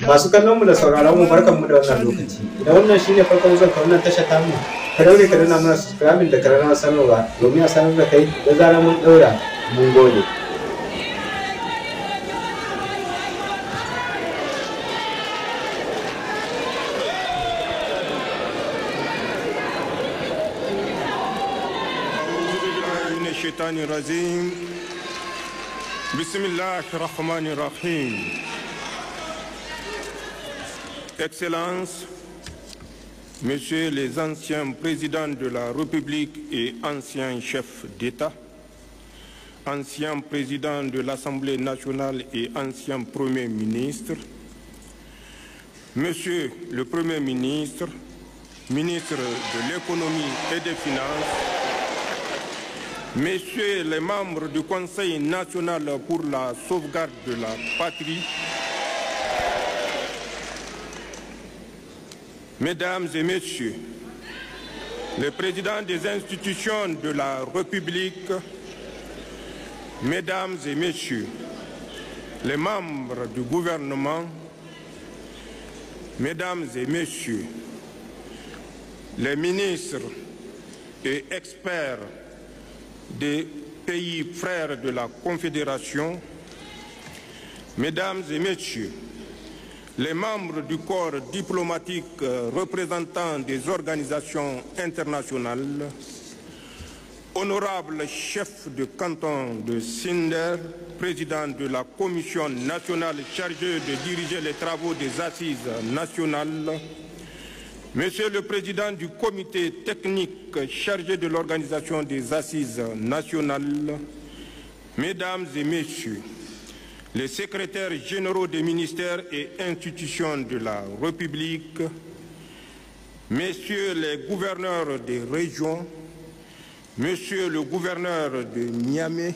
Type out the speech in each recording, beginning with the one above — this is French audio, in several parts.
Masu kallon mu da sauraron mu barkan mu da wannan lokaci. Idan wannan shine farkon zuwan ka wannan tashar tamu, ka daure ka danna mana subscribing da kararrawar sanarwa domin a sanar da kai da zarar mun daura. Mun gode. Bismillahirrahmanirrahim. Excellences, Messieurs les anciens présidents de la République et anciens chefs d'État, anciens présidents de l'Assemblée nationale et anciens premiers ministres, Monsieur le Premier ministre, ministre de l'économie et des finances, Messieurs les membres du Conseil national pour la sauvegarde de la patrie, Mesdames et Messieurs, les présidents des institutions de la République, Mesdames et Messieurs, les membres du gouvernement, Mesdames et Messieurs, les ministres et experts des pays frères de la Confédération, Mesdames et Messieurs, les membres du corps diplomatique représentant des organisations internationales, honorables chefs de canton de Zinder, président de la Commission nationale chargée de diriger les travaux des assises nationales, Monsieur le Président du comité technique chargé de l'organisation des assises nationales, Mesdames et Messieurs, les secrétaires généraux des ministères et institutions de la République, Messieurs les gouverneurs des régions, Monsieur le gouverneur de Niamey,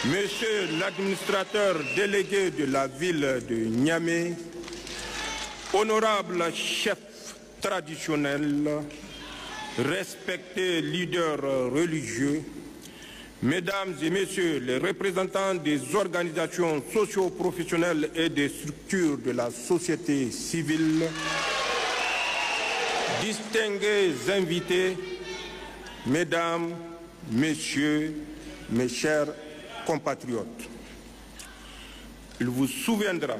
Monsieur l'administrateur délégué de la ville de Niamey, honorables chefs traditionnels, respectés leaders religieux, Mesdames et Messieurs les représentants des organisations socio-professionnelles et des structures de la société civile, distingués invités, Mesdames, Messieurs, mes chers compatriotes, il vous souviendra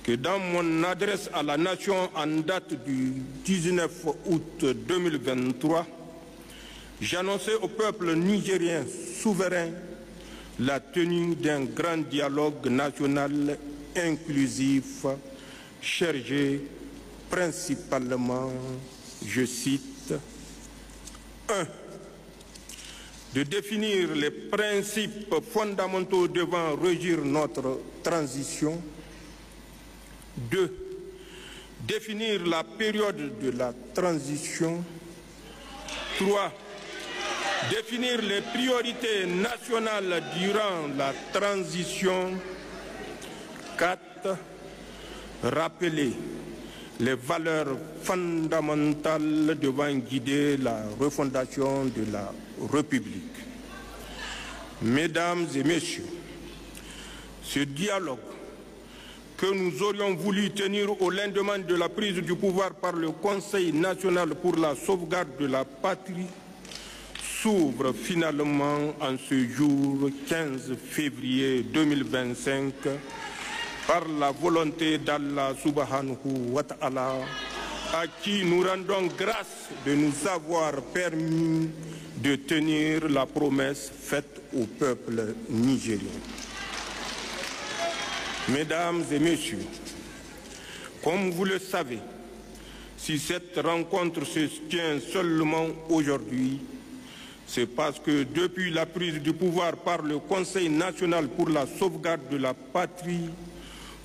que dans mon adresse à la nation en date du 19 août 2023, j'annonçais au peuple nigérien souverain la tenue d'un grand dialogue national inclusif chargé principalement, je cite, 1. De définir les principes fondamentaux devant régir notre transition. 2. Définir la période de la transition. 3. Définir les priorités nationales durant la transition. 4. Rappeler les valeurs fondamentales devant guider la refondation de la République. Mesdames et Messieurs, ce dialogue que nous aurions voulu tenir au lendemain de la prise du pouvoir par le Conseil national pour la sauvegarde de la patrie s'ouvre finalement en ce jour 15 février 2025 par la volonté d'Allah subhanahu wa ta'ala, à qui nous rendons grâce de nous avoir permis de tenir la promesse faite au peuple nigérien. Mesdames et Messieurs, comme vous le savez, si cette rencontre se tient seulement aujourd'hui, c'est parce que depuis la prise du pouvoir par le Conseil national pour la sauvegarde de la patrie,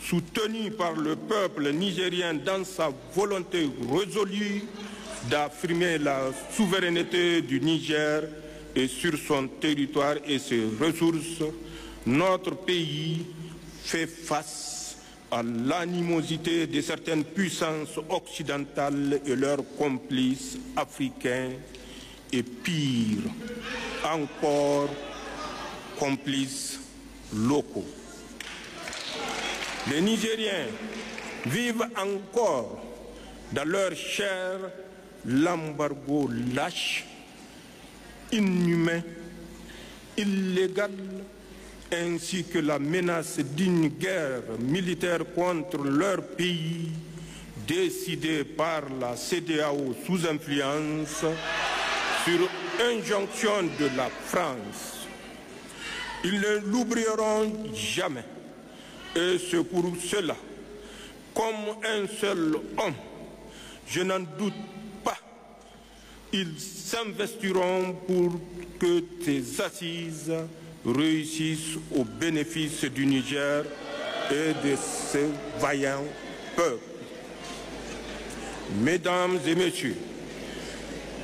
soutenu par le peuple nigérien dans sa volonté résolue d'affirmer la souveraineté du Niger et sur son territoire et ses ressources, notre pays fait face à l'animosité de certaines puissances occidentales et leurs complices africains et pire encore, complices locaux. Les Nigériens vivent encore dans leur chair l'embargo lâche, inhumain, illégal, ainsi que la menace d'une guerre militaire contre leur pays, décidée par la CEDEAO sous influence, sur injonction de la France. Ils ne l'oublieront jamais, et c'est pour cela, comme un seul homme, je n'en doute pas, ils s'investiront pour que ces assises réussissent au bénéfice du Niger et de ses vaillants peuples. Mesdames et messieurs,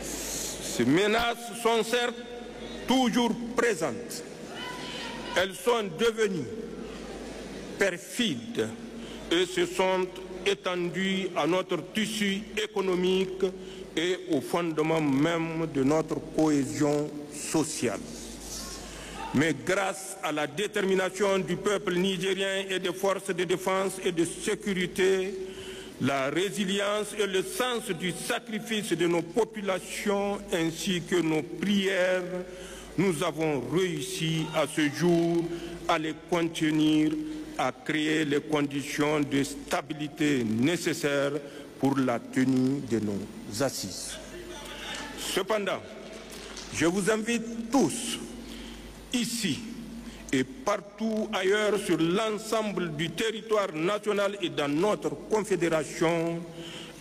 ces menaces sont certes toujours présentes. Elles sont devenues perfides et se sont étendues à notre tissu économique et au fondement même de notre cohésion sociale. Mais grâce à la détermination du peuple nigérien et des forces de défense et de sécurité, la résilience et le sens du sacrifice de nos populations ainsi que nos prières, nous avons réussi à ce jour à les contenir, à créer les conditions de stabilité nécessaires pour la tenue de nos assises. Cependant, je vous invite tous, ici et partout ailleurs sur l'ensemble du territoire national et dans notre confédération,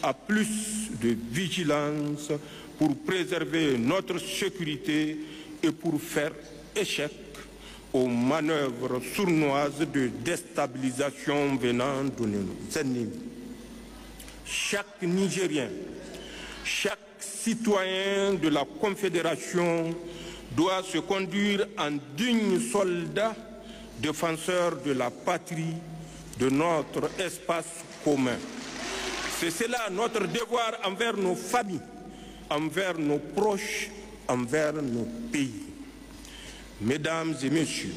à plus de vigilance pour préserver notre sécurité et pour faire échec aux manœuvres sournoises de déstabilisation venant de nos ennemis. Chaque Nigérien, chaque citoyen de la Confédération doit se conduire en digne soldat, défenseur de la patrie, de notre espace commun. C'est cela notre devoir envers nos familles, envers nos proches, envers nos pays. Mesdames et messieurs,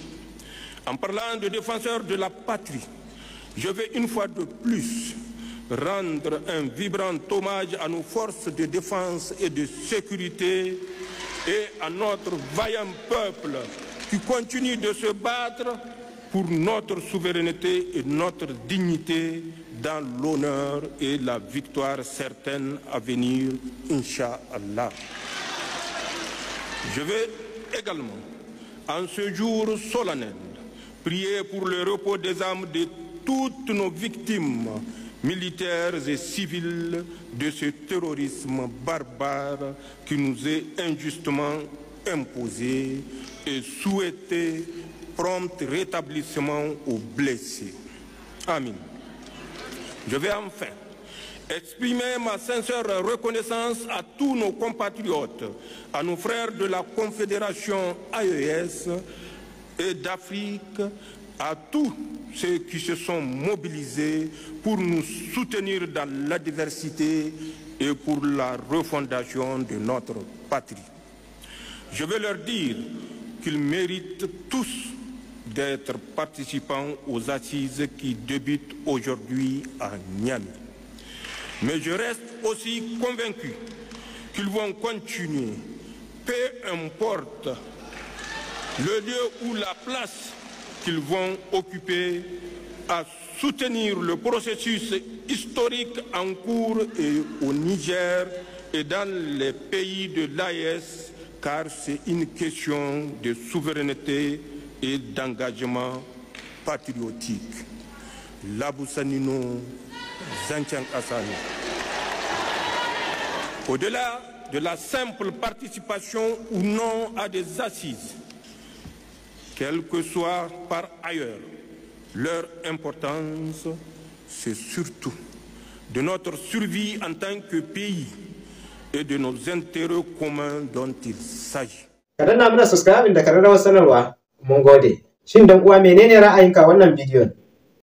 en parlant de défenseurs de la patrie, je vais une fois de plus rendre un vibrant hommage à nos forces de défense et de sécurité et à notre vaillant peuple qui continue de se battre pour notre souveraineté et notre dignité dans l'honneur et la victoire certaine à venir, Inch'Allah. Je vais également, en ce jour solennel, prier pour le repos des âmes de toutes nos victimes militaires et civils de ce terrorisme barbare qui nous est injustement imposé et souhaiter prompt rétablissement aux blessés. Amin. Je vais enfin exprimer ma sincère reconnaissance à tous nos compatriotes, à nos frères de la Confédération AES et d'Afrique, à tous ceux qui se sont mobilisés pour nous soutenir dans l'adversité et pour la refondation de notre patrie. Je veux leur dire qu'ils méritent tous d'être participants aux assises qui débutent aujourd'hui à Niamey. Mais je reste aussi convaincu qu'ils vont continuer, peu importe le lieu ou la place qu'ils vont occuper, à soutenir le processus historique en cours et au Niger et dans les pays de l'AES, car c'est une question de souveraineté et d'engagement patriotique. Labousanino Zanchan Assani. Au-delà de la simple participation ou non à des assises, quelle que soit par ailleurs leur importance, c'est surtout de notre survie en tant que pays et de nos intérêts communs dont il s'agit. Ka danna mana subscribe da kararrawar sanarwa. Mun gode. Shin dan uwa menene ra'ayinka wannan bidiyon?